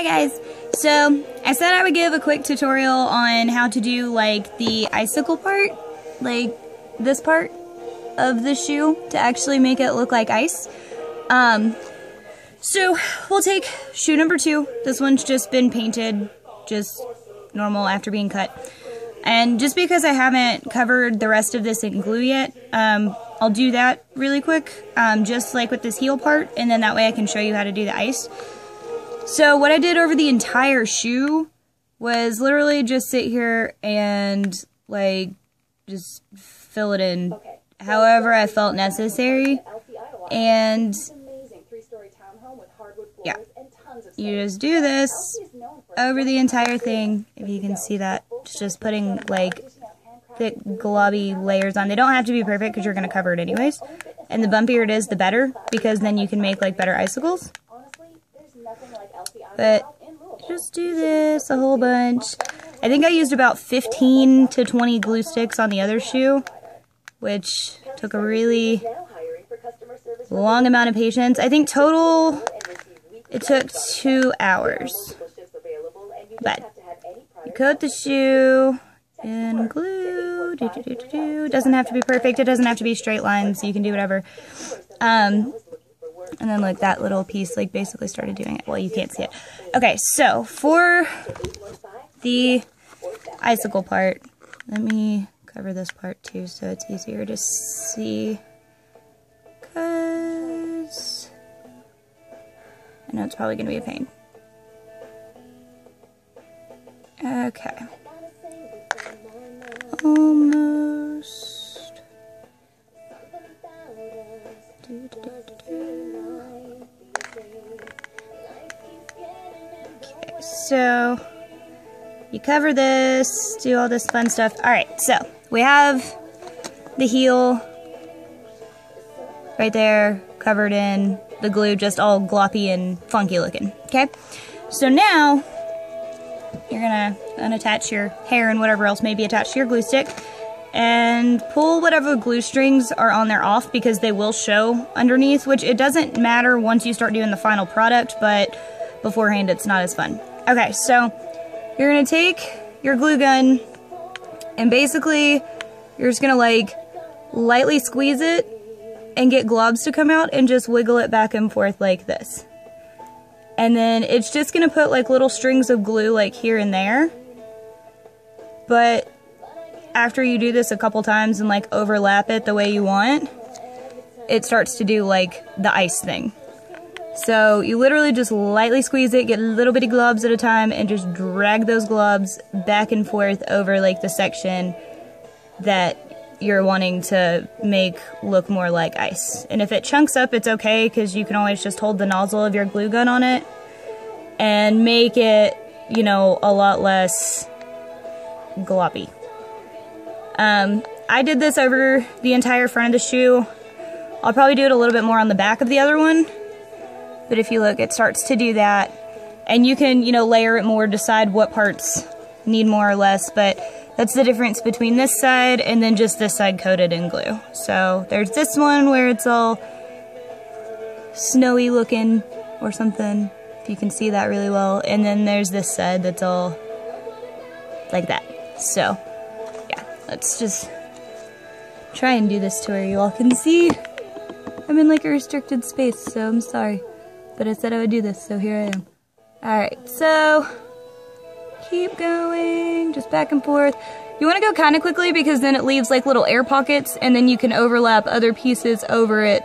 guys, so I said I would give a quick tutorial on how to do like the icicle part, like this part of the shoe to actually make it look like ice. So we'll take shoe number 2. This one's just been painted just normal after being cut. And just because I haven't covered the rest of this in glue yet, I'll do that really quick, just like with this heel part, and then that way I can show you how to do the ice. So what I did over the entire shoe was literally just sit here and like just fill it in however I felt necessary. And yeah, you just do this over the entire thing, if you can see that. It's just putting like thick globby layers on. They don't have to be perfect because you're going to cover it anyways. And the bumpier it is, the better, because then you can make like better icicles. But just do this a whole bunch. I think I used about 15 to 20 glue sticks on the other shoe, which took a really long amount of patience. I think total it took 2 hours. But you coat the shoe in glue. Doesn't have to be perfect. It doesn't have to be straight lines. You can do whatever. And then like that little piece like basically started doing it. Well, you can't see it. Okay, so for the icicle part, let me cover this part too so it's easier to see. Because I know it's probably going to be a pain. Okay. Almost. Okay, so you cover this, do all this fun stuff. Alright, so we have the heel right there, covered in the glue, just all gloppy and funky looking. Okay, so now you're gonna unattach your hair and whatever else may be attached to your glue stick and pull whatever glue strings are on there off, because they will show underneath, which it doesn't matter once you start doing the final product, but beforehand it's not as fun. Okay, so you're gonna take your glue gun and basically you're just gonna like lightly squeeze it and get globs to come out and just wiggle it back and forth like this. And then it's just gonna put like little strings of glue like here and there. But after you do this a couple times and like overlap it the way you want, it starts to do like the ice thing. So you literally just lightly squeeze it, get little bitty globs at a time, and just drag those globs back and forth over like the section that you're wanting to make look more like ice. And if it chunks up, it's okay, because you can always just hold the nozzle of your glue gun on it and make it, you know, a lot less gloppy. I did this over the entire front of the shoe. I'll probably do it a little bit more on the back of the other one, but if you look, it starts to do that. And you can, you know, layer it more, decide what parts need more or less, but that's the difference between this side and then just this side coated in glue. So there's this one where it's all snowy looking or something, if you can see that really well. And then there's this side that's all like that. So yeah, let's just try and do this to where you all can see. I'm in like a restricted space, so I'm sorry. But I said I would do this, so here I am. Alright, so keep going, just back and forth. You want to go kind of quickly because then it leaves like little air pockets, and then you can overlap other pieces over it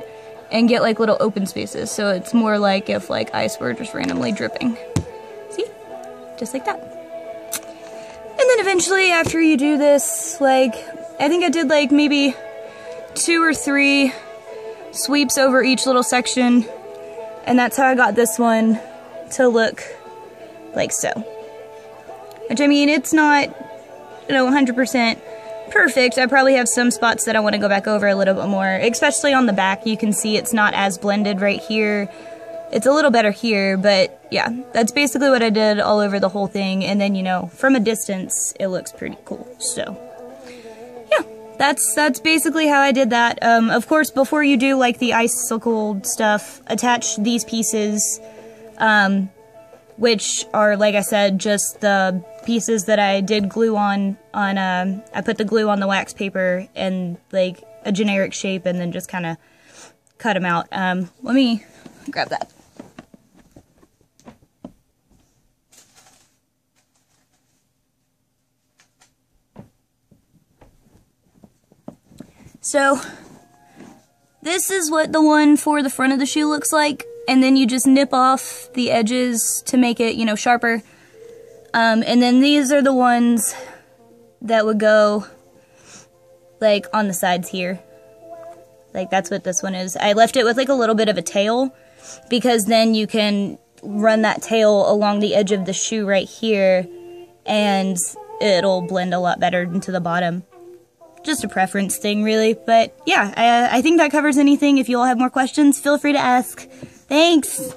and get like little open spaces. So it's more like if like ice were just randomly dripping. See? Just like that. And then eventually after you do this, like, I think I did like maybe 2 or 3 sweeps over each little section. And that's how I got this one to look like so. Which, I mean, it's not, you know, 100% perfect. I probably have some spots that I want to go back over a little bit more, especially on the back. You can see it's not as blended right here. It's a little better here, but yeah, that's basically what I did all over the whole thing. And then, you know, from a distance, it looks pretty cool. So yeah, that's basically how I did that. Of course, before you do like the icicle stuff, attach these pieces which are, like I said, just the pieces that I did glue on I put the glue on the wax paper in like a generic shape and then just kind of cut them out. Let me grab that. So, this is what the one for the front of the shoe looks like, and then you just nip off the edges to make it, you know, sharper. And then these are the ones that would go, like, on the sides here. Like, that's what this one is. I left it with, like, a little bit of a tail, because then you can run that tail along the edge of the shoe right here, and it'll blend a lot better into the bottom. Just a preference thing, really. But, yeah, I think that covers anything. If you all have more questions, feel free to ask. Thanks!